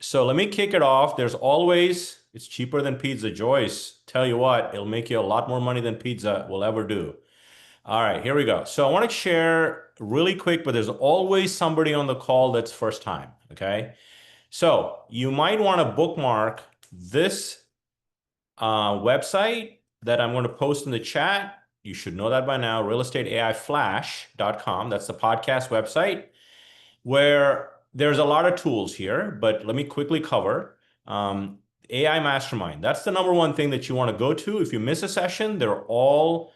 So let me kick it off. It's cheaper than Pizza Joyce. Tell you what, it'll make you a lot more money than pizza will ever do. All right, here we go. So I want to share really quick, but there's always somebody on the call that's first time, okay? So you might want to bookmark this website that I'm going to post in the chat. You should know that by now, realestateaiflash.com. That's the podcast website where there's a lot of tools here, but let me quickly cover. AI Mastermind. That's the number one thing that you want to go to. If you miss a session, they're all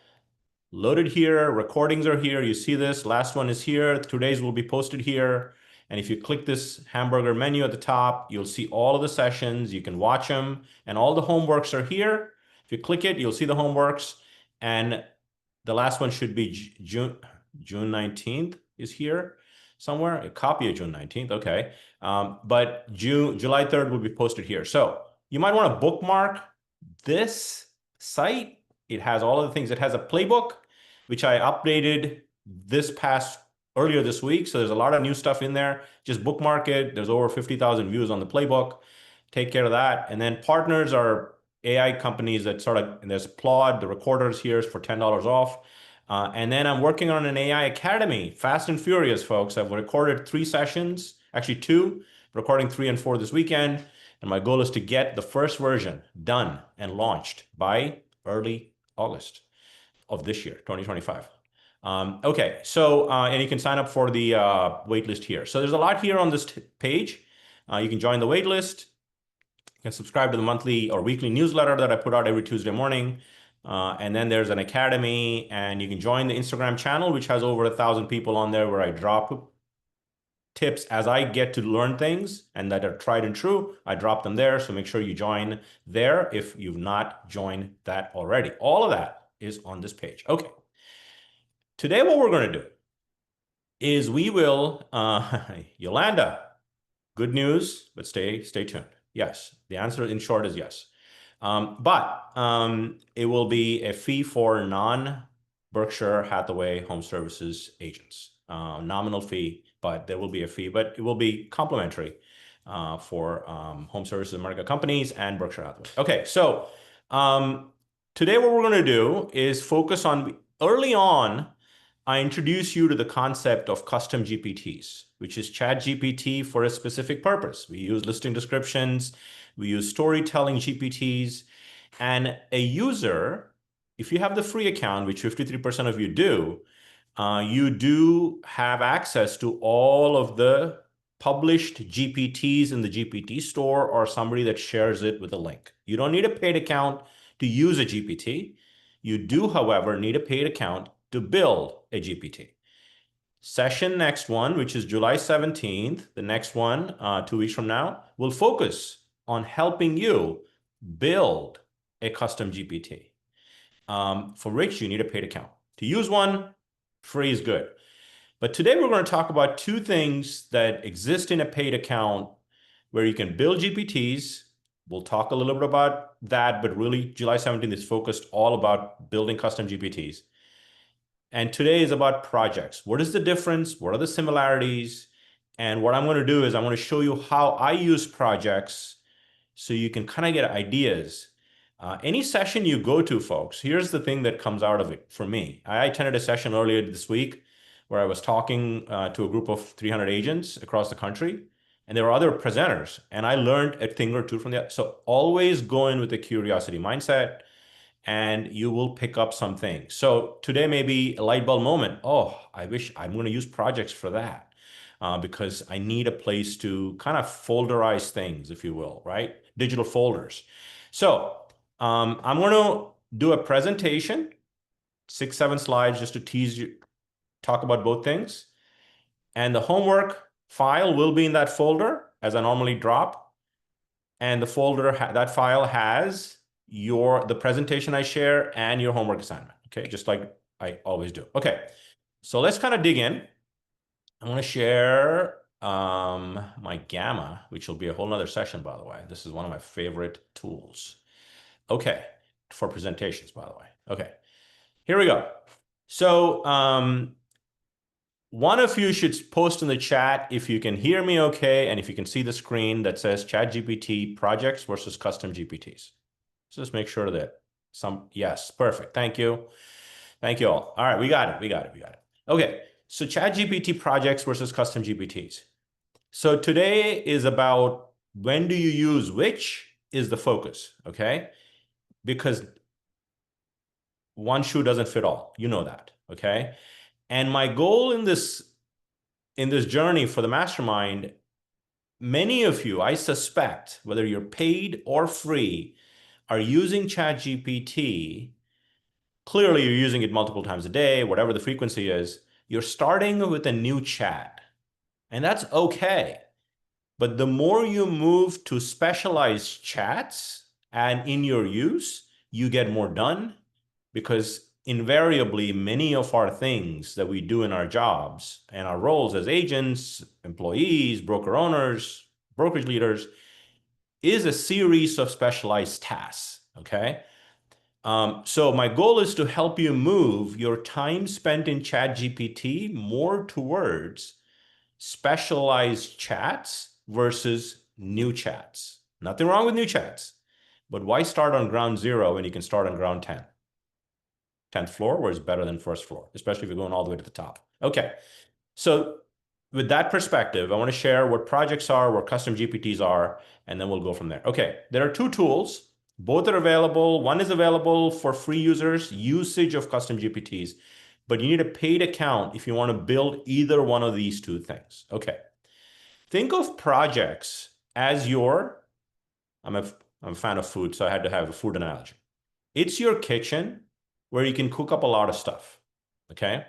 loaded here. Recordings are here. You see this. Last one is here. Today's will be posted here. And if you click this hamburger menu at the top, you'll see all of the sessions. You can watch them. And all the homeworks are here. If you click it, you'll see the homeworks. And the last one should be June 19th is here somewhere. A copy of June 19th. Okay. But July 3rd will be posted here. So you might want to bookmark this site. It has all of the things. It has a playbook, which I updated earlier this week. So there's a lot of new stuff in there. Just bookmark it. There's over 50,000 views on the playbook. Take care of that. And then partners are AI companies that and there's Plod, the recorders here is for $10 off. And then I'm working on an AI Academy, fast and furious, folks. I've recorded 3 sessions, actually 2, recording 3 and 4 this weekend. And my goal is to get the first version done and launched by early August of this year, 2025. Okay, so, and you can sign up for the waitlist here. So there's a lot here on this page. You can join the waitlist. You can subscribe to the monthly or weekly newsletter that I put out every Tuesday morning. And then there's an academy, and you can join the Instagram channel, which has over 1,000 people on there where I drop tips as I get to learn things and that are tried and true. I drop them there. So make sure you join there if you've not joined that already. All of that is on this page. Okay. Today, what we're going to do is we will, Yolanda, good news, but stay tuned. Yes, the answer in short is yes. But it will be a fee for non-Berkshire Hathaway Home Services agents. Nominal fee, but there will be a fee, but it will be complimentary for Home Services America companies and Berkshire Hathaway. Okay, so today what we're going to do is focus on, early on, I introduce you to the concept of custom GPTs, which is Chat GPT for a specific purpose. We use listing descriptions, we use storytelling GPTs, and a user, if you have the free account, which 53% of you do have access to all of the published GPTs in the GPT store or somebody that shares it with a link. You don't need a paid account to use a GPT. You do, however, need a paid account to build a GPT. Session next one, which is July 17th, the next one, 2 weeks from now, will focus on helping you build a custom GPT, for which you need a paid account. To use one, free is good. But today we're going to talk about 2 things that exist in a paid account where you can build GPTs. We'll talk a little bit about that, but really July 17th is focused all about building custom GPTs. And today is about projects. What is the difference? What are the similarities? And what I'm going to do is I'm going to show you how I use projects so you can kind of get ideas. Any session you go to, folks, here's the thing that comes out of it for me. I attended a session earlier this week where I was talking to a group of 300 agents across the country, and there were other presenters, and I learned a thing or two from that. So always go in with a curiosity mindset, and you will pick up something. So today may be a light bulb moment. Oh, I wish I'm going to use projects for that because I need a place to kind of folderize things, if you will, right? Digital folders. So I'm going to do a presentation, 6, 7 slides just to tease you, talk about both things. And the homework file will be in that folder as I normally drop. And the folder, that file has the presentation I share and your homework assignment. Okay, just like I always do. Okay, so let's kind of dig in. I'm going to share my Gamma, which will be a whole nother session, by the way. This is one of my favorite tools. Okay, for presentations, by the way. Okay, here we go. So one of you should post in the chat if you can hear me okay, and if you can see the screen that says ChatGPT projects versus custom GPTs. So just make sure that yes, perfect. Thank you. Thank you all. All right, we got it. Okay, so ChatGPT projects versus custom GPTs. So today is about when do you use which is the focus, okay? Because one shoe doesn't fit all. You know that, okay? And my goal in this journey for the mastermind, many of you, I suspect, whether you're paid or free, are using ChatGPT. Clearly, you're using it multiple times a day, whatever the frequency is. You're starting with a new chat, and that's okay. But the more you move to specialized chats and in your use, you get more done, because invariably many of our things that we do in our jobs and our roles as agents, employees, broker owners, brokerage leaders is a series of specialized tasks, okay? So my goal is to help you move your time spent in ChatGPT more towards specialized chats versus new chats. Nothing wrong with new chats, but why start on ground zero when you can start on ground 10? 10th floor, where it's better than first floor, especially if you're going all the way to the top. Okay, so with that perspective, I want to share what projects are, what custom GPTs are, and then we'll go from there. Okay, there are two tools. Both are available. One is available for free users, usage of custom GPTs, but you need a paid account if you want to build either one of these two things. Okay, think of projects as I'm a fan of food, so I had to have a food analogy. It's your kitchen where you can cook up a lot of stuff, okay?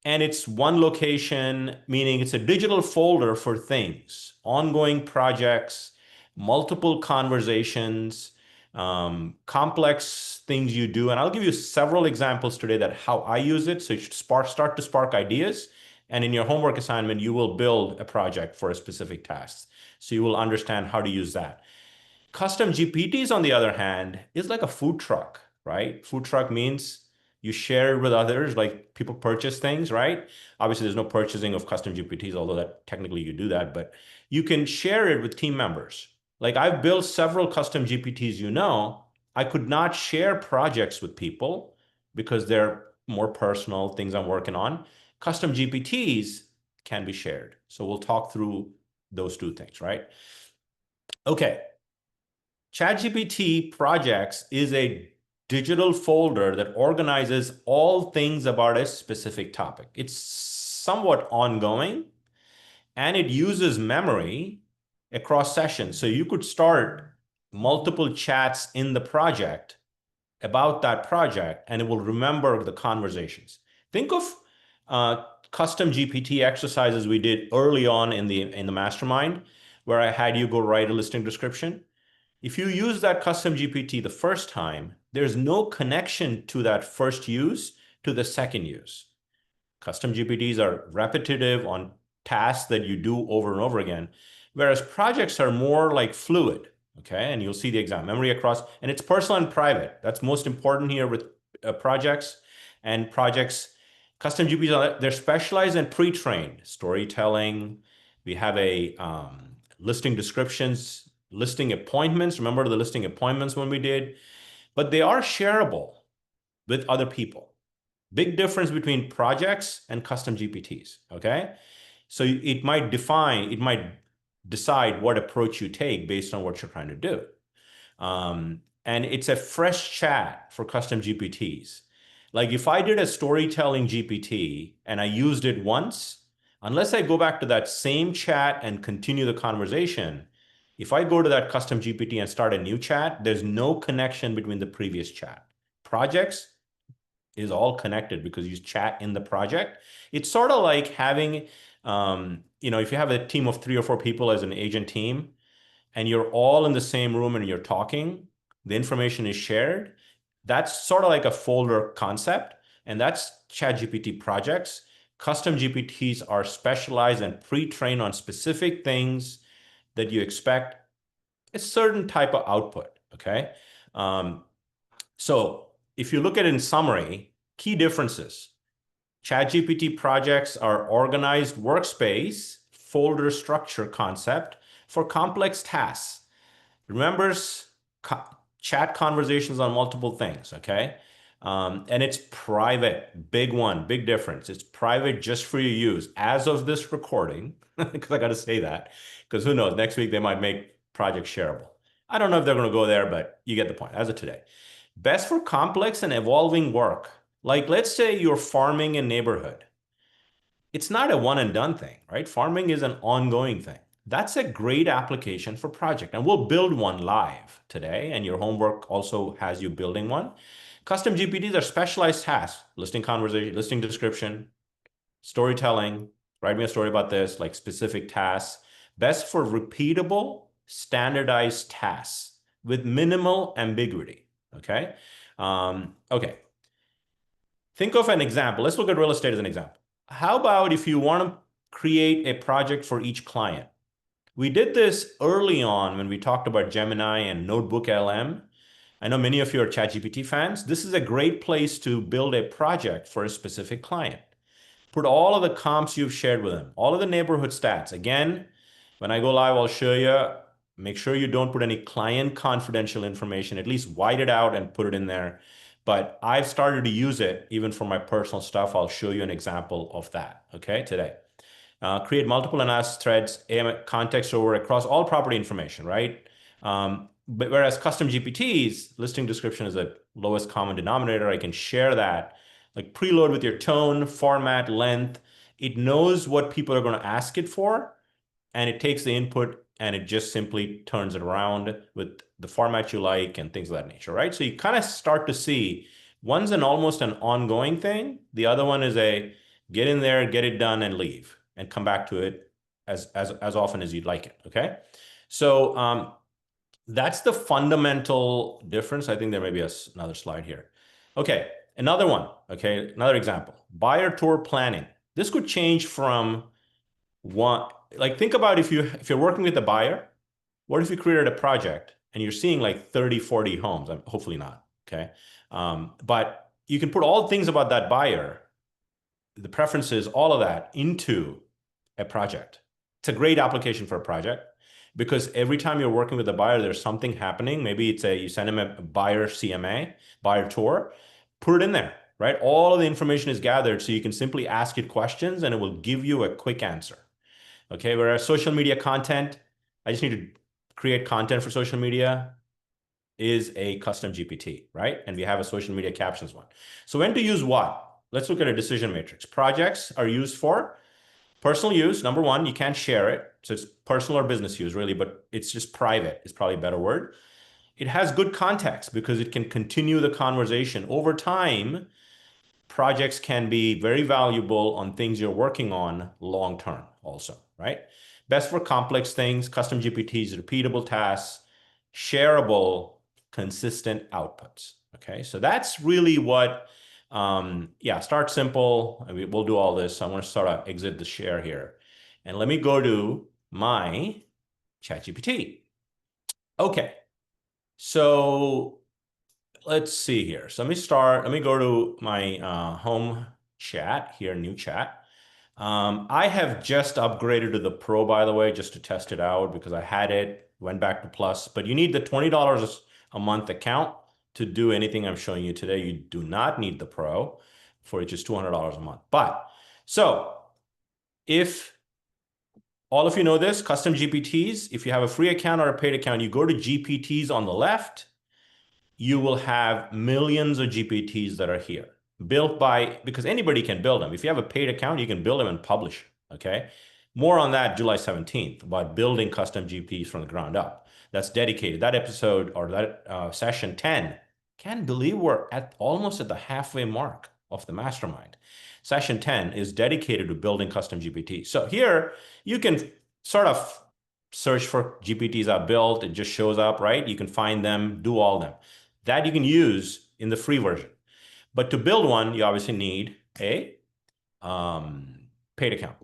And it's one location, meaning it's a digital folder for things, ongoing projects, multiple conversations, complex things you do. And I'll give you several examples today that how I use it. So you should start to spark ideas. And in your homework assignment, you will build a project for a specific task. So you will understand how to use that. Custom GPTs, on the other hand, is like a food truck, right? Food truck means you share it with others, like people purchase things, right? Obviously, there's no purchasing of custom GPTs, although that technically you do that, but you can share it with team members. Like I've built several custom GPTs, I could not share projects with people because they're more personal things I'm working on. Custom GPTs can be shared. So we'll talk through those two things, right? Okay. ChatGPT projects is a digital folder that organizes all things about a specific topic. It's somewhat ongoing, and it uses memory across sessions. So you could start multiple chats in the project about that project, and it will remember the conversations. Think of custom GPT exercises we did early on in the mastermind, where I had you go write a listing description. If you use that custom GPT the first time, there's no connection to that first use to the second use. Custom GPTs are repetitive on tasks that you do over and over again, whereas projects are more like fluid, okay? And you'll see the example, memory across, and it's personal and private. That's most important here with projects. And projects, custom GPTs, they're specialized and pre-trained. Storytelling, we have a listing descriptions, listing appointments. Remember the listing appointments when we did? But they are shareable with other people. Big difference between projects and custom GPTs, okay? So it might decide what approach you take based on what you're trying to do. And it's a fresh chat for custom GPTs. Like if I did a storytelling GPT and I used it once, unless I go back to that same chat and continue the conversation, if I go to that custom GPT and start a new chat, there's no connection between the previous chat. Projects is all connected because you chat in the project. It's sort of like having, if you have a team of 3 or 4 people as an agent team, and you're all in the same room and you're talking, the information is shared. That's sort of like a folder concept, and that's ChatGPT projects. Custom GPTs are specialized and pre-trained on specific things that you expect a certain type of output, okay? So if you look at it in summary, key differences. ChatGPT projects are organized workspace folder structure concept for complex tasks. Remembers co chat conversations on multiple things, okay? And it's private. Big one, big difference. It's private just for your use as of this recording, because I got to say that, because who knows, next week they might make projects shareable. I don't know if they're going to go there, but you get the point as of today. Best for complex and evolving work. Like, let's say you're farming a neighborhood. It's not a one and done thing, right? Farming is an ongoing thing. That's a great application for project. And we'll build one live today. And your homework also has you building one. Custom GPTs are specialized tasks, listing conversation, listing description, storytelling, write me a story about this, like specific tasks. Best for repeatable, standardized tasks with minimal ambiguity. Okay. Okay. Think of an example. Let's look at real estate as an example. How about if you want to create a project for each client? We did this early on when we talked about Gemini and Notebook LM. I know many of you are ChatGPT fans. This is a great place to build a project for a specific client. Put all of the comps you've shared with them, all of the neighborhood stats. Again, when I go live, I'll show you. Make sure you don't put any client confidential information, at least white it out and put it in there. But I've started to use it even for my personal stuff. I'll show you an example of that, okay, today. Create multiple analysis threads, context over across all property information, right? But whereas custom GPTs, listing description is the lowest common denominator. I can share that, like preload with your tone, format, length. It knows what people are going to ask it for, and it takes the input and it just simply turns it around with the format you like and things of that nature, right? So you kind of start to see one's almost an ongoing thing. The other one is a get in there, get it done, and leave, and come back to it as often as you'd like it, okay? So that's the fundamental difference. I think there may be another slide here. Okay, another one, okay, another example. Buyer tour planning. This could change from one, like think about if you're working with a buyer, what if you created a project and you're seeing like 30, 40 homes? Hopefully not, okay? But you can put all things about that buyer, the preferences, all of that into a project. It's a great application for a project because every time you're working with a buyer, there's something happening. Maybe you send them a buyer CMA, buyer tour, put it in there, right? All of the information is gathered so you can simply ask it questions and it will give you a quick answer. Okay, whereas social media content, I just need to create content for social media, is a custom GPT, right? And we have a social media captions one. So when to use what? Let's look at a decision matrix. Projects are used for personal use. Number one, you can't share it. So it's personal or business use really, but it's just private is probably a better word. It has good context because it can continue the conversation over time. Projects can be very valuable on things you're working on long-term also, right? Best for complex things, custom GPTs, repeatable tasks, shareable, consistent outputs, okay? So that's really what, yeah, start simple. I mean, we'll do all this. So I'm gonna sort of exit the share here. And let me go to my ChatGPT. Okay, so let's see here. So let me go to my home chat here, new chat. I have just upgraded to the Pro, by the way, just to test it out because I had it, went back to Plus, but you need the $20 a month account to do anything I'm showing you today. You do not need the Pro for just $200 a month. But so if all of you know this, custom GPTs, if you have a free account or a paid account, you go to GPTs on the left, you will have millions of GPTs that are here built because anybody can build them. If you have a paid account, you can build them and publish, okay? More on that July 17th about building custom GPTs from the ground up. That's dedicated. That episode or that session 10, can't believe we're almost at the halfway mark of the mastermind. Session 10 is dedicated to building custom GPTs. So here you can sort of search for GPTs I've built. It just shows up, right? You can find them, do all of them. That you can use in the free version. But to build one, you obviously need a paid account.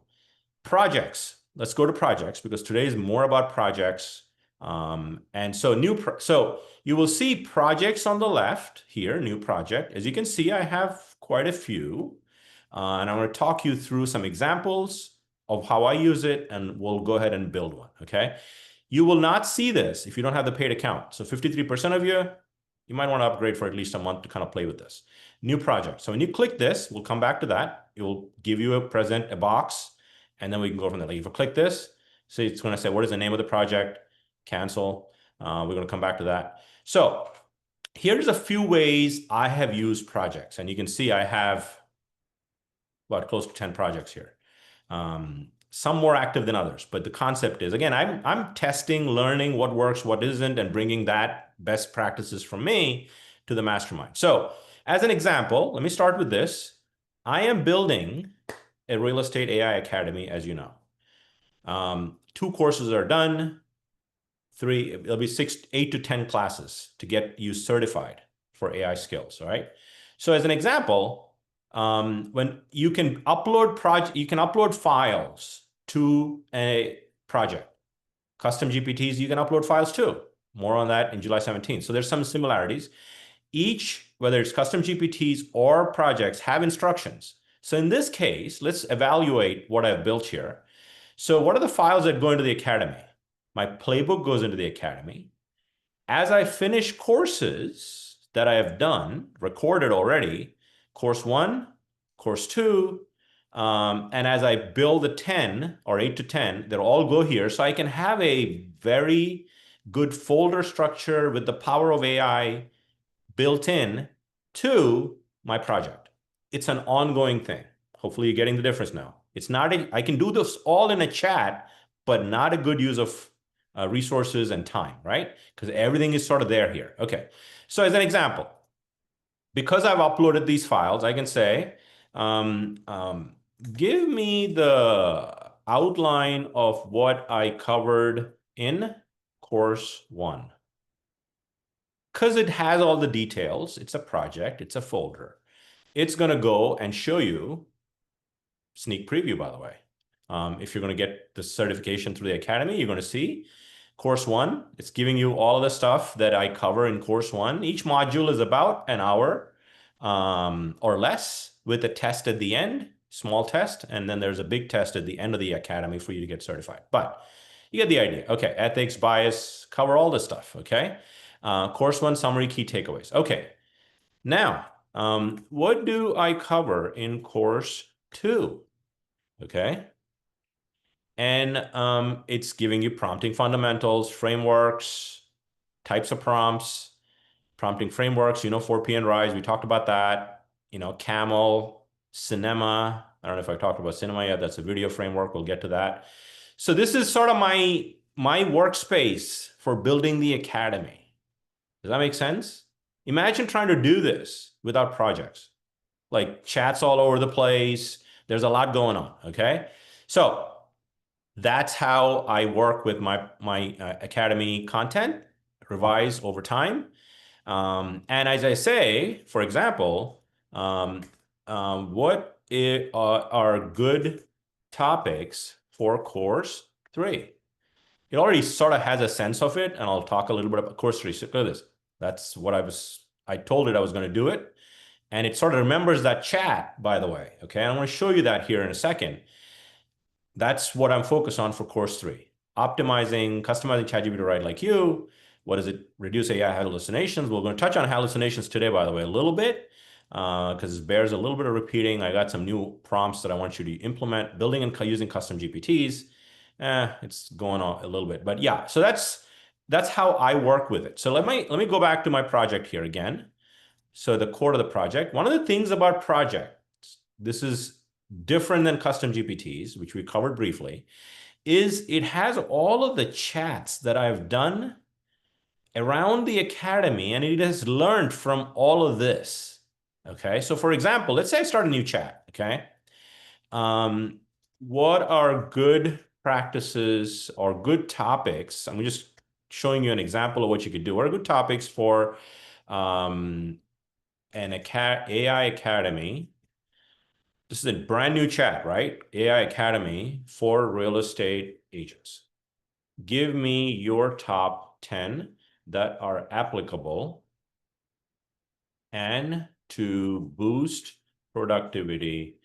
Projects. Let's go to projects because today is more about projects. And so so you will see projects on the left here, new project. As you can see, I have quite a few. And I'm going to talk you through some examples of how I use it, and we'll go ahead and build one, okay? You will not see this if you don't have the paid account. So 53% of you might want to upgrade for at least a month to kind of play with this. New project. So when you click this, we'll come back to that. It will give you a box, and then we can go from there. Like if you click this, so it's going to say, what is the name of the project? Cancel. We're going to come back to that. So here's a few ways I have used projects. And you can see I have about close to 10 projects here. Some more active than others, but the concept is, again, I'm testing, learning what works, what isn't, and bringing that best practices from me to the mastermind. So as an example, let me start with this. I am building a real estate AI academy, as you know. 2 courses are done. 3, it'll be 8 to 10 classes to get you certified for AI skills, all right? So as an example, when you can upload files to a project. Custom GPTs, you can upload files too. More on that in July 17th. So there's some similarities. Each, whether it's custom GPTs or projects, have instructions. So in this case, let's evaluate what I've built here. So what are the files that go into the academy? My playbook goes into the academy. As I finish courses that I have done, recorded already, course 1, course 2, and as I build the 10 or 8 to 10, they'll all go here. So I can have a very good folder structure with the power of AI built in to my project. It's an ongoing thing. Hopefully you're getting the difference now. It's not I can do this all in a chat, but not a good use of resources and time, right? Because everything is sort of there here. Okay. So as an example, because I've uploaded these files, I can say, give me the outline of what I covered in course 1. Because it has all the details, it's a project, it's a folder. It's going to go and show you, sneak preview, by the way. If you're going to get the certification through the academy, you're going to see course 1. It's giving you all of the stuff that I cover in course 1. Each module is about an hour or less, with a test at the end, small test, and then there's a big test at the end of the academy for you to get certified. But you get the idea. Okay, ethics, bias, cover all this stuff, okay? Course 1, summary, key takeaways. Okay, now, what do I cover in course 2? Okay, and it's giving you prompting fundamentals, frameworks, types of prompts, prompting frameworks, 4P and RISE, we talked about that. Camel, Cinema. I don't know if I talked about Cinema yet. That's a video framework. We'll get to that. So this is sort of my workspace for building the academy. Does that make sense? Imagine trying to do this without projects, like chats all over the place. There's a lot going on, okay? So that's how I work with my academy content, revise over time. And as I say, for example, what are good topics for course 3? It already sort of has a sense of it, and I'll talk a little bit about course 3. So look at this. That's what I told it I was going to do it. And it sort of remembers that chat, by the way. Okay, I'm going to show you that here in a second. That's what I'm focused on for course 3. Optimizing, customizing ChatGPT to write like you. What does it reduce AI hallucinations? We're going to touch on hallucinations today, by the way, a little bit, because it bears a little bit of repeating. I got some new prompts that I want you to implement, building and using custom GPTs. It's going on a little bit, but yeah, so that's how I work with it. So let me go back to my project here again. So the core of the project, one of the things about projects, this is different than custom GPTs, which we covered briefly, is it has all of the chats that I've done around the academy, and it has learned from all of this. Okay, so for example, let's say I start a new chat. Okay, what are good practices or good topics? I'm just showing you an example of what you could do. What are good topics for an AI academy? This is a brand new chat, right? AI Academy for real estate agents. Give me your top 10 that are applicable and to boost productivity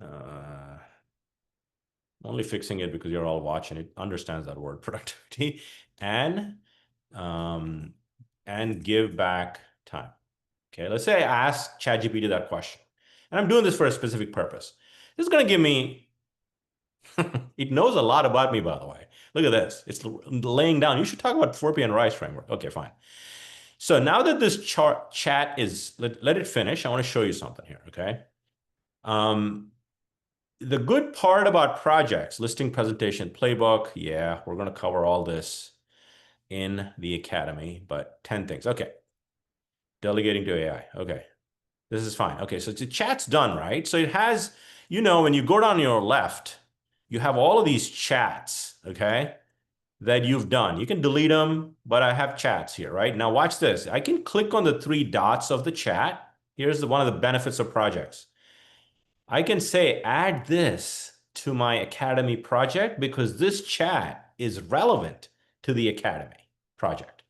I'm only fixing it because you're all watching. It understands that word, productivity, and um, give back time. Okay, let's say I ask ChatGPT that question, and I'm doing this for a specific purpose. This is going to give me, it knows a lot about me, by the way. Look at this. It's laying down. You should talk about 4P and RISE framework. Okay, fine. So now that this chat is, let it finish. I want to show you something here, okay? The good part about projects, listing presentation, playbook, yeah, we're going to cover all this in the academy, but 10 things. Okay. Delegating to AI. Okay. This is fine. Okay, so the chat's done, right? So it has, when you go down your left, you have all of these chats, okay, that you've done. You can delete them, but I have chats here, right? Now watch this. I can click on the three dots of the chat. Here's one of the benefits of projects. I can say, add this to my Academy project because this chat is relevant to the Academy project.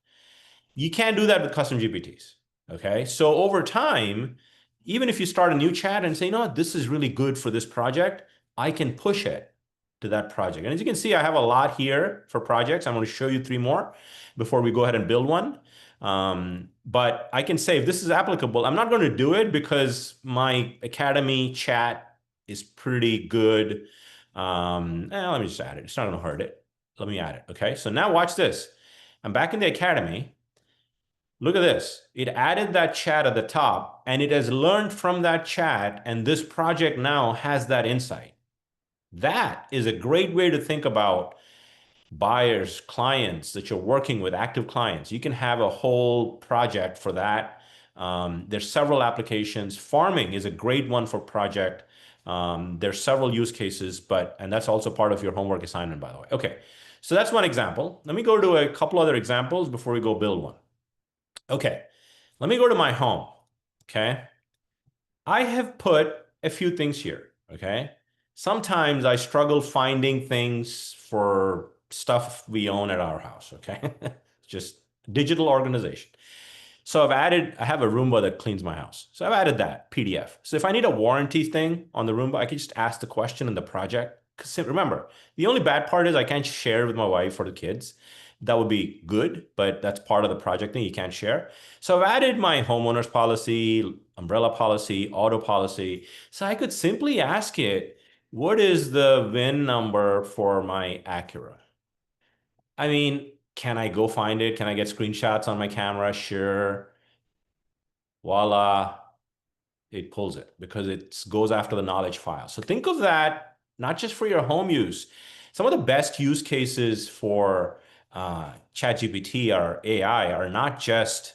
You can't do that with custom GPTs. Okay. So over time, even if you start a new chat and say, this is really good for this project, I can push it to that project. And as you can see, I have a lot here for projects. I'm going to show you 3 more before we go ahead and build one. But I can say if this is applicable, I'm not going to do it because my Academy chat is pretty good. Let me just add it. It's not going to hurt it. Let me add it. Okay. So now watch this. I'm back in the Academy. Look at this. It added that chat at the top and it has learned from that chat. And this project now has that insight. That is a great way to think about buyers, clients that you're working with, active clients. You can have a whole project for that. There's several applications. Farming is a great one for project. There's several use cases, and that's also part of your homework assignment, by the way. Okay, so that's one example. Let me go to a couple other examples before we go build one. Okay, let me go to my home. Okay, I have put a few things here. Okay, sometimes I struggle finding things for stuff we own at our house. Okay, just digital organization. So I have a Roomba that cleans my house. So I've added that PDF. So if I need a warranty thing on the Roomba, I can just ask the question in the project. Because remember, the only bad part is I can't share with my wife or the kids. That would be good, but that's part of the project thing you can't share. So I've added my homeowner's policy, umbrella policy, auto policy. So I could simply ask it, what is the VIN number for my Acura? I mean, can I go find it? Can I get screenshots on my camera? Sure. Voila, it pulls it because it goes after the knowledge file. So think of that not just for your home use. Some of the best use cases for ChatGPT or AI are not just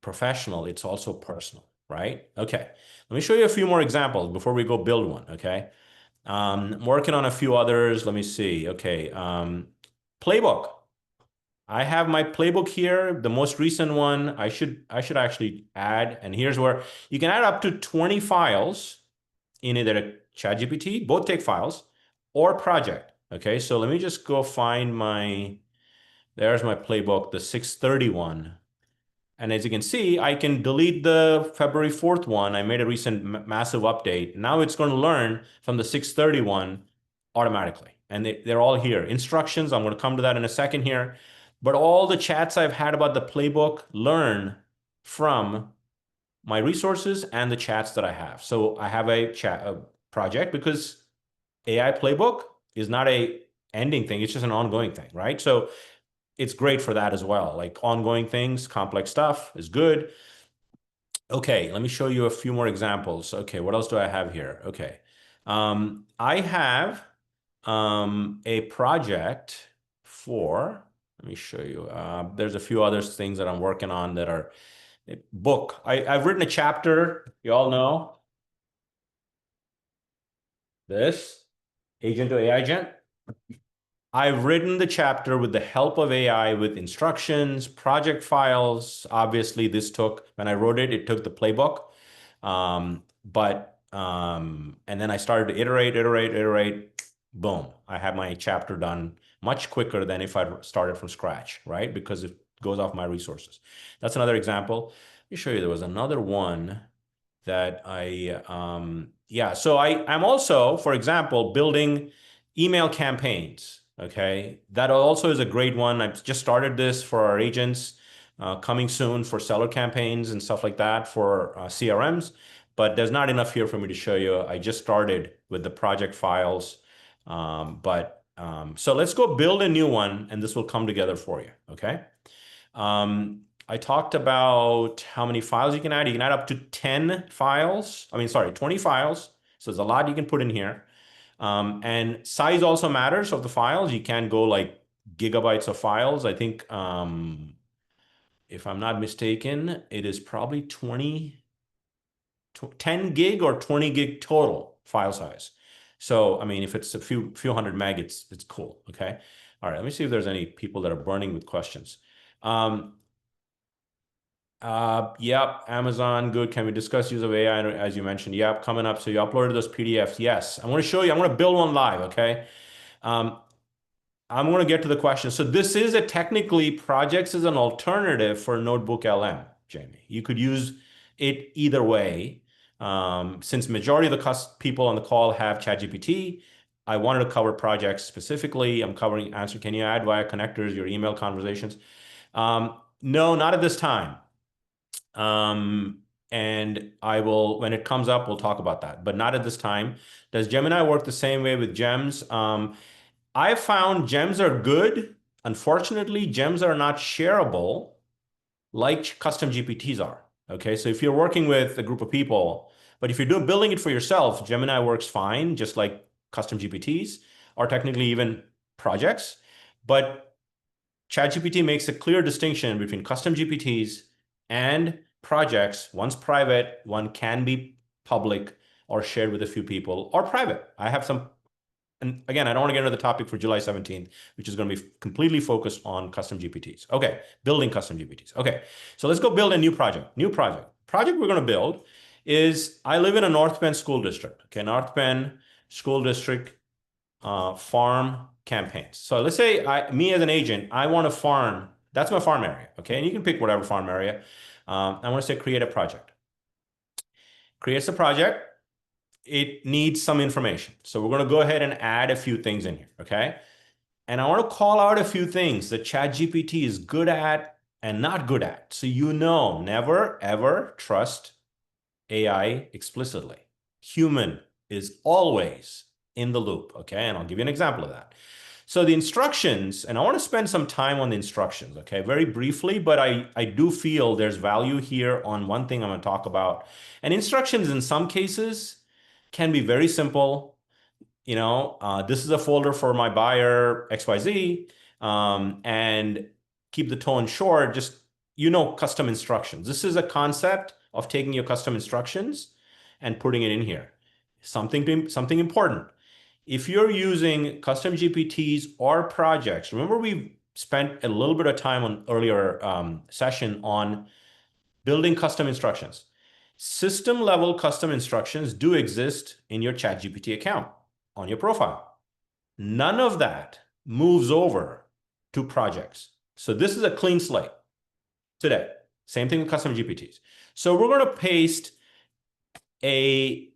professional, it's also personal, right? Okay, let me show you a few more examples before we go build one, okay? I'm working on a few others. Let me see. Okay, playbook. I have my playbook here, the most recent one. I should actually add, and here's where you can add up to 20 files in either a ChatGPT, both take files, or project. Okay, so let me just go find there's my playbook, the 631. And as you can see, I can delete the February 4th one. I made a recent massive update. Now it's going to learn from the 631 automatically. And they're all here. Instructions, I'm going to come to that in a second here. But all the chats I've had about the playbook learn from my resources and the chats that I have. So I have a project because AI playbook is not a ending thing. It's just an ongoing thing, right? So it's great for that as well. Like ongoing things, complex stuff is good. Okay, let me show you a few more examples. Okay, what else do I have here? Okay. I have a project let me show you. There's a few other things that I'm working on that are a book. I've written a chapter, you all know this, Agent to AI Agent. I've written the chapter with the help of AI with instructions, project files. Obviously, when I wrote it, it took the playbook. And then I started to iterate, boom. I had my chapter done much quicker than if I started from scratch, right? Because it goes off my resources. That's another example. Let me show you, there was another one that Yeah. So I'm also, for example, building email campaigns. Okay. That also is a great one. I've just started this for our agents, coming soon for seller campaigns and stuff like that for CRMs. But there's not enough here for me to show you. I just started with the project files. So let's go build a new one and this will come together for you. Okay. I talked about how many files you can add. You can add up to 10 files. I mean, sorry, 20 files. So there's a lot you can put in here. And size also matters of the files. You can go like gigabytes of files. I think, if I'm not mistaken, it is probably 10 gig or 20 gig total file size. So, I mean, if it's a few hundred meg, it's cool. Okay. All right. Let me see if there's any people that are burning with questions. Yep, Amazon, good. Can we discuss use of AI as you mentioned? Yep, coming up. So you uploaded those PDFs. Yes, I want to show you. I'm going to build one live, okay? Um, I'm going to get to the question. So this is technically projects is an alternative for Notebook LM, Jamie. You could use it either way. Since majority of the people on the call have ChatGPT, I wanted to cover projects specifically. I'm covering answer. Can you add via connectors your email conversations? No, not at this time. And I will, when it comes up, we'll talk about that, but not at this time. Does Gemini work the same way with gems? I found gems are good. Unfortunately, gems are not shareable like custom GPTs are. Okay, so if you're working with a group of people, but if you're building it for yourself, Gemini works fine, just like custom GPTs or technically even projects. But ChatGPT makes a clear distinction between custom GPTs and projects. One's private, one can be public or shared with a few people, or private. I have some, and again, I don't want to get into the topic for July 17th, which is going to be completely focused on custom GPTs. Okay, building custom GPTs. Okay, so let's go build a new project. Project we're going to build is, I live in a North Penn school district. Okay, North Penn school district farm campaigns. So let's say me as an agent, I want to farm. That's my farm area. Okay, and you can pick whatever farm area. I want to say create a project. Creates a project. It needs some information. So we're going to go ahead and add a few things in here. Okay, and I want to call out a few things that ChatGPT is good at and not good at. So never ever trust AI explicitly. Human is always in the loop, okay? And I'll give you an example of that. So the instructions, and I want to spend some time on the instructions, okay? Very briefly, but I do feel there's value here on one thing I'm going to talk about. And instructions in some cases can be very simple. This is a folder for my buyer XYZ, and keep the tone short, just, custom instructions. This is a concept of taking your custom instructions and putting it in here. Something important. If you're using custom GPTs or projects, remember we spent a little bit of time on earlier session on building custom instructions. System level custom instructions do exist in your ChatGPT account on your profile. None of that moves over to projects. So this is a clean slate today. Same thing with custom GPTs. So we're going to paste again,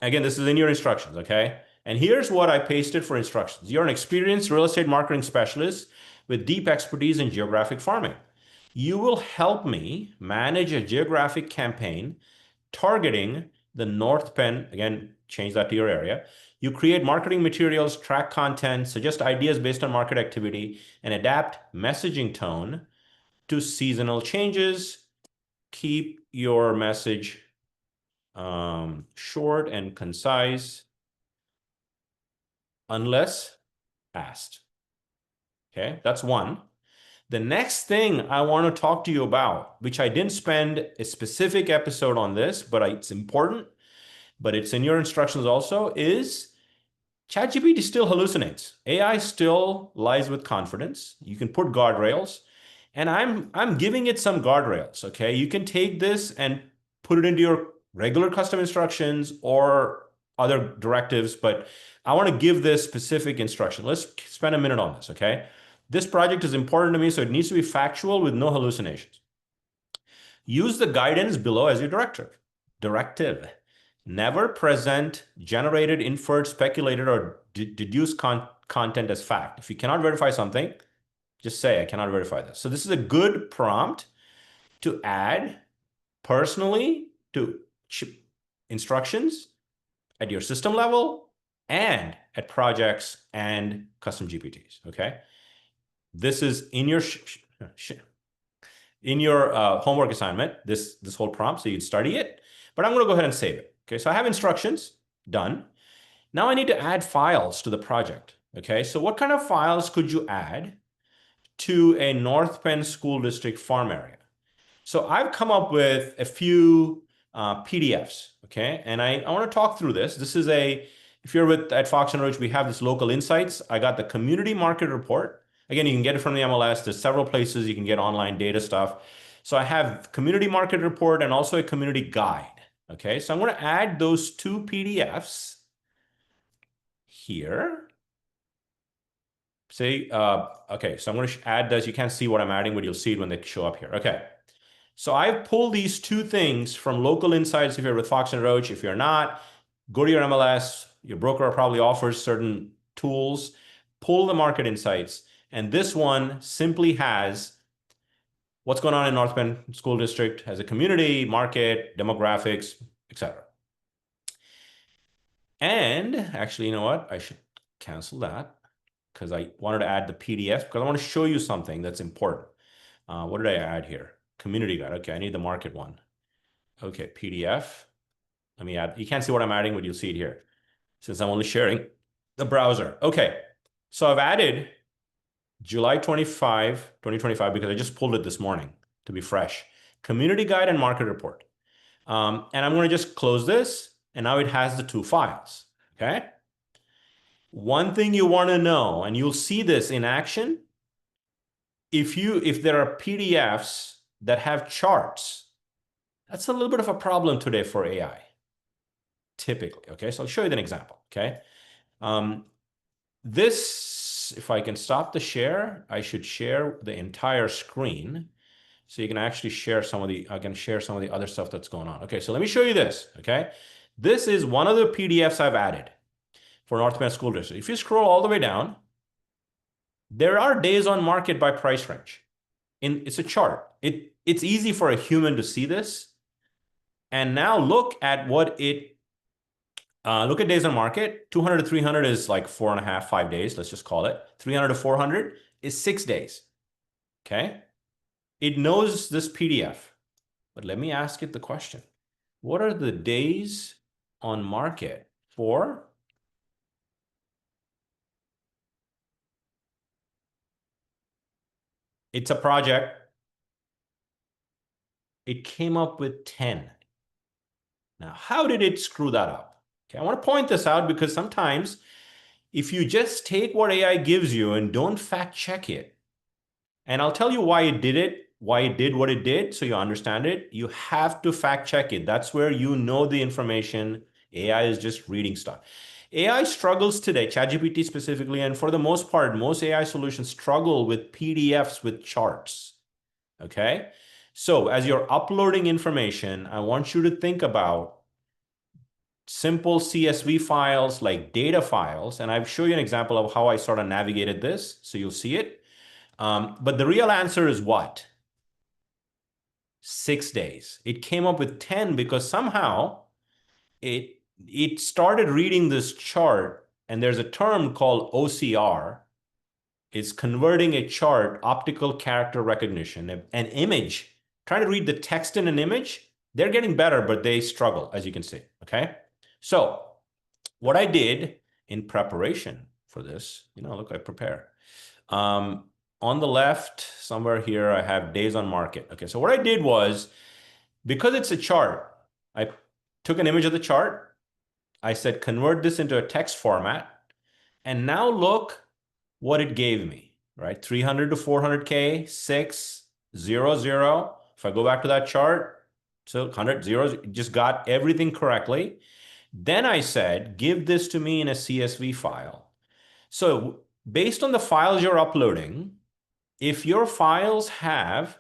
this is in your instructions, okay? And here's what I pasted for instructions. You're an experienced real estate marketing specialist with deep expertise in geographic farming. You will help me manage a geographic campaign targeting the North Penn, again, change that to your area. You create marketing materials, track content, suggest ideas based on market activity, and adapt messaging tone to seasonal changes. Keep your message short and concise unless asked. Okay, that's one. The next thing I want to talk to you about, which I didn't spend a specific episode on this, but it's important, but it's in your instructions also, is ChatGPT still hallucinates. AI still lies with confidence. You can put guardrails, and I'm giving it some guardrails, okay? You can take this and put it into your regular custom instructions or other directives, but I want to give this specific instruction. Let's spend a minute on this, okay? This project is important to me, so it needs to be factual with no hallucinations. Use the guidance below as your directive. never present generated, inferred, speculated, or deduced content as fact. If you cannot verify something, just say, I cannot verify this. So this is a good prompt to add personally to instructions at your system level and at projects and custom GPTs, okay? This is in your homework assignment, this whole prompt, so you'd study it, but I'm gonna go ahead and save it. Okay, so I have instructions, done. Now I need to add files to the project, okay? So what kind of files could you add to a North Penn School District farm area? So I've come up with a few PDFs, okay? And I wanna talk through this. This is if you're at Fox and Roach, we have this local insights. I got the community market report. Again, you can get it from the MLS. There's several places you can get online data stuff. So I have community market report and also a community guide. Okay, so I'm going to add those two PDFs here. Say, okay, so I'm going to add this. You can't see what I'm adding, but you'll see it when they show up here. Okay, so I've pulled these two things from local insights. If you're with Fox and Roach, if you're not, go to your MLS. Your broker probably offers certain tools. Pull the market insights. And this one simply has what's going on in North Penn School District as a community, market, demographics, etc. And actually, you know what? I should cancel that because I wanted to add the PDF because I want to show you something that's important. What did I add here? Community guide. Okay, I need the market one. Okay, PDF. Let me add. You can't see what I'm adding, but you'll see it here since I'm only sharing the browser. Okay, so I've added July 25, 2025, because I just pulled it this morning to be fresh. Community guide and market report. And I'm going to just close this, and now it has the two files, okay? One thing you want to know, and you'll see this in action, if there are PDFs that have charts, that's a little bit of a problem today for AI, typically, okay? So I'll show you an example, okay? If I can stop the share, I should share the entire screen so you can actually share I can share some of the other stuff that's going on. Okay, so let me show you this, okay? This is one of the PDFs I've added for North Penn School District. If you scroll all the way down, there are days on market by price range. It's a chart. It's easy for a human to see this. And now look at look at days on market. 200 to 300 is like 4.5, 5 days. Let's just call it. 300 to 400 is 6 days. Okay. It knows this PDF, but let me ask it the question. What are the days on market for? It's a project. It came up with 10. Now, how did it screw that up? Okay, I want to point this out because sometimes if you just take what AI gives you and don't fact check it, and I'll tell you why it did what it did, so you understand it, you have to fact check it. That's where you know the information. AI is just reading stuff. AI struggles today, ChatGPT specifically, and for the most part, most AI solutions struggle with PDFs with charts, okay? So as you're uploading information, I want you to think about simple CSV files like data files. And I'll show you an example of how I sort of navigated this, so you'll see it. But the real answer is what? 6 days. It came up with 10 because somehow it started reading this chart, and there's a term called OCR. It's converting a chart, optical character recognition, an image, trying to read the text in an image. They're getting better, but they struggle, as you can see, okay? So what I did in preparation for this, look, I prepare. On the left, somewhere here, I have days on market. Okay, so what I did was, because it's a chart, I took an image of the chart. I said, convert this into a text format. And now look what it gave me, right? 300 to 400K, 6, 0, 0. If I go back to that chart, so 100, 0, just got everything correctly. Then I said, give this to me in a CSV file. So based on the files you're uploading, if your files have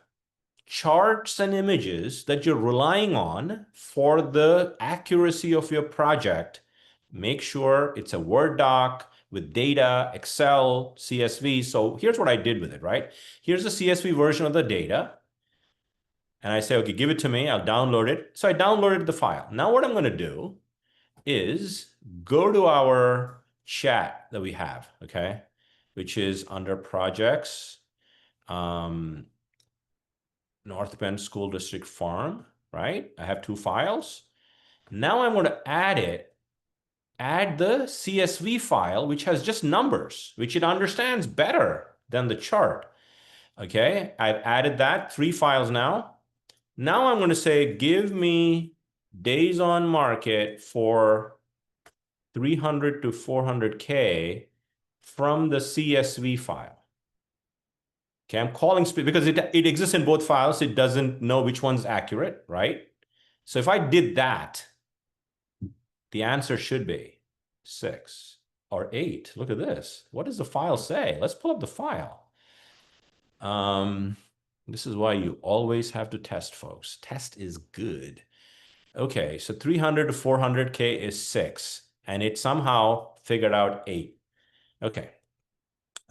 charts and images that you're relying on for the accuracy of your project, make sure it's a Word doc with data, Excel, CSV. So here's what I did with it, right? Here's the CSV version of the data. And I say, okay, give it to me. I'll download it. So I downloaded the file. Now what I'm going to do is go to our chat that we have, okay, which is under projects, North Bend School District Farm, right? I have two files. Now I'm going to add the CSV file, which has just numbers, which it understands better than the chart. Okay, I've added that, 3 files now. Now I'm going to say, give me days on market for 300 to 400K from the CSV file. Okay, I'm calling because it exists in both files. It doesn't know which one's accurate, right? So if I did that, the answer should be 6 or 8. Look at this. What does the file say? Let's pull up the file. This is why you always have to test, folks. Test is good. Okay, so 300 to 400K is 6, and it somehow figured out 8. Okay,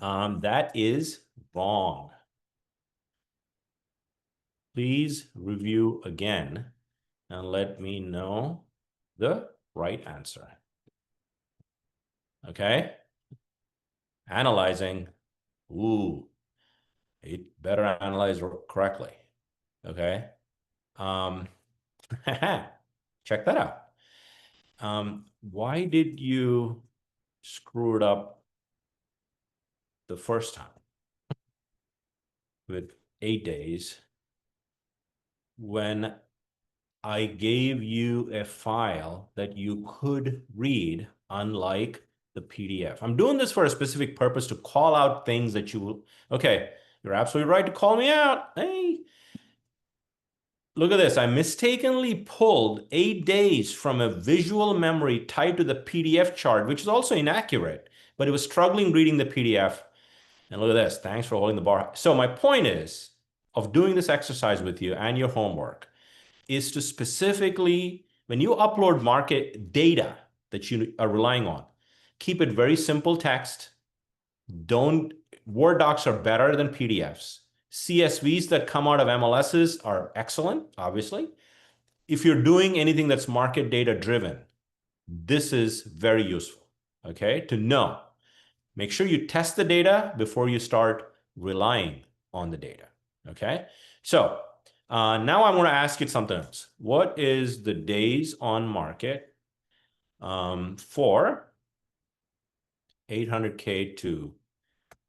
that is wrong. Please review again and let me know the right answer. Okay, analyzing. Ooh, it better analyze correctly. Okay, check that out. Why did you screw it up the first time with 8 days when I gave you a file that you could read, unlike the PDF? I'm doing this for a specific purpose, to call out things that you will. Okay, you're absolutely right to call me out. Hey, look at this. I mistakenly pulled 8 days from a visual memory tied to the PDF chart, which is also inaccurate, but it was struggling reading the PDF. And look at this. Thanks for holding the bar. So my point is, of doing this exercise with you and your homework, is to specifically, when you upload market data that you are relying on, keep it very simple text. Word docs are better than PDFs. CSVs that come out of MLSs are excellent, obviously. If you're doing anything that's market data driven, this is very useful, okay, to know. Make sure you test the data before you start relying on the data, okay? So now I'm going to ask you something else. What is the days on market for 800K to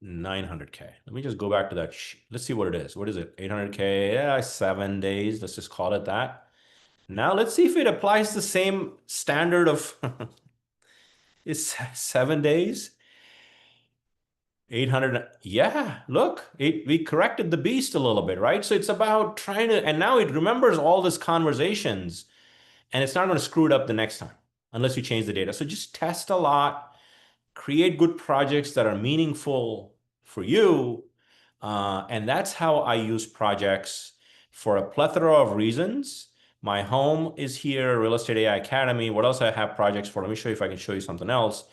900K? Let me just go back to that. Let's see what it is. What is it? 800K, yeah, 7 days. Let's just call it that. Now let's see if it applies the same standard of is 7 days. 800, yeah, look, we corrected the beast a little bit, right? So it's about trying to, and now it remembers all these conversations, and it's not going to screw it up the next time unless you change the data. So just test a lot, create good projects that are meaningful for you. And that's how I use projects for a plethora of reasons. My home is here, Real Estate AI Academy. What else I have projects for? Let me show you if I can show you something else.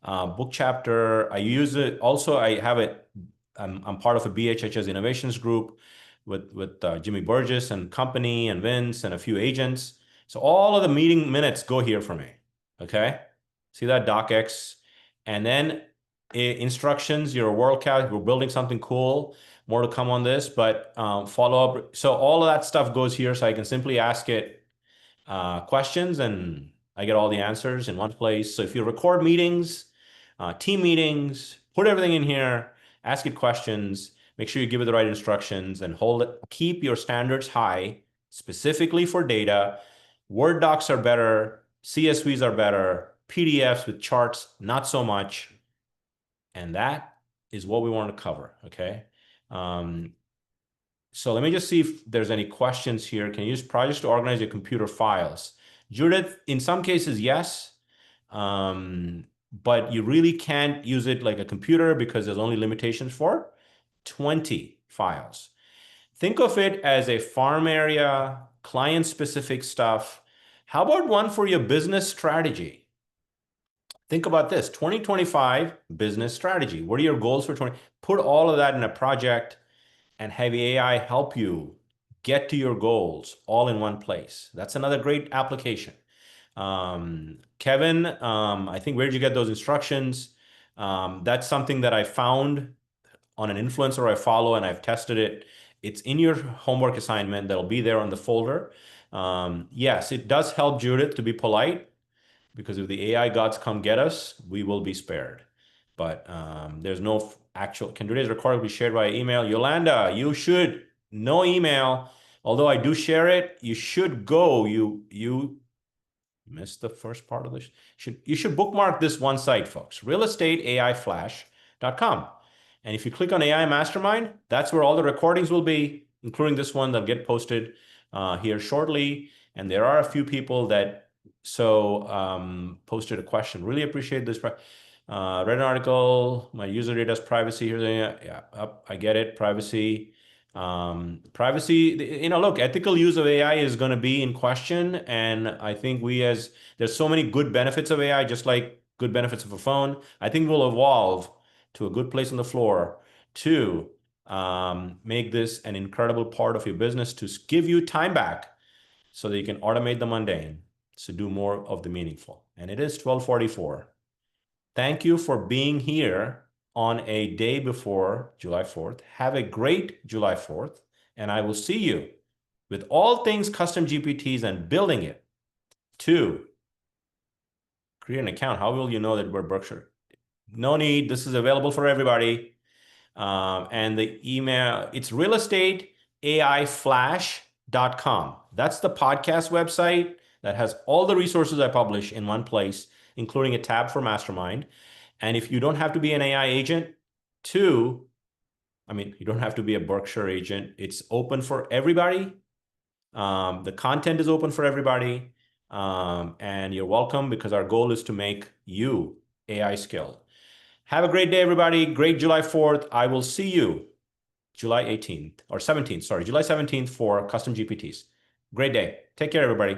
Book chapter, I use it. Also, I have it. I'm part of a BHHS innovations group with Jimmy Burgess and company and Vince and a few agents. So all of the meeting minutes go here for me. Okay, see that docx, and then instructions. You're a WorldCat. We're building something cool. More to come on this, but follow up. So all of that stuff goes here, so I can simply ask it questions, and I get all the answers in one place. So if you record meetings, team meetings, put everything in here, ask it questions, make sure you give it the right instructions, and keep your standards high, specifically for data. Word docs are better, CSVs are better, PDFs with charts, not so much. And that is what we want to cover, okay? So let me just see if there's any questions here. Can you use projects to organize your computer files? Judith, in some cases, yes. But you really can't use it like a computer because there's only limitations for 20 files. Think of it as a farm area, client-specific stuff. How about one for your business strategy? Think about this, 2025 business strategy. What are your goals for 20? Put all of that in a project and have AI help you get to your goals all in one place. That's another great application. Kevin, I think, where did you get those instructions? That's something that I found on an influencer I follow, and I've tested it. It's in your homework assignment. That'll be there on the folder. Yes, it does help Judith to be polite, because if the AI gods come get us, we will be spared. But there's no actual, can today's recording be shared via email? Yolanda, you should, no email. Although I do share it, you should go, you missed the first part of this. You should bookmark this one site, folks, realestateaiflash.com. And if you click on AI Mastermind, that's where all the recordings will be, including this one that'll get posted here shortly. And there are a few people that posted a question. Really appreciate this. Read an article. My user data's privacy here. Yeah, I get it. Privacy. Privacy, look, ethical use of AI is going to be in question. And I think there's so many good benefits of AI, just like good benefits of a phone. I think we'll evolve to a good place on the floor to make this an incredible part of your business, to give you time back so that you can automate the mundane, to do more of the meaningful. And it is 12:44. Thank you for being here on a day before July 4th. Have a great July 4th, and I will see you with all things custom GPTs and building it to create an account. How will you know that we're Berkshire? No need. This is available for everybody. And the email, it's realestateaiflash.com. That's the podcast website that has all the resources I publish in one place, including a tab for Mastermind. And if you don't have to be an AI agent, you don't have to be a Berkshire agent. It's open for everybody. The content is open for everybody. And you're welcome, because our goal is to make you AI skilled. Have a great day, everybody. Great July 4th. I will see you July 17th for custom GPTs. Great day. Take care, everybody.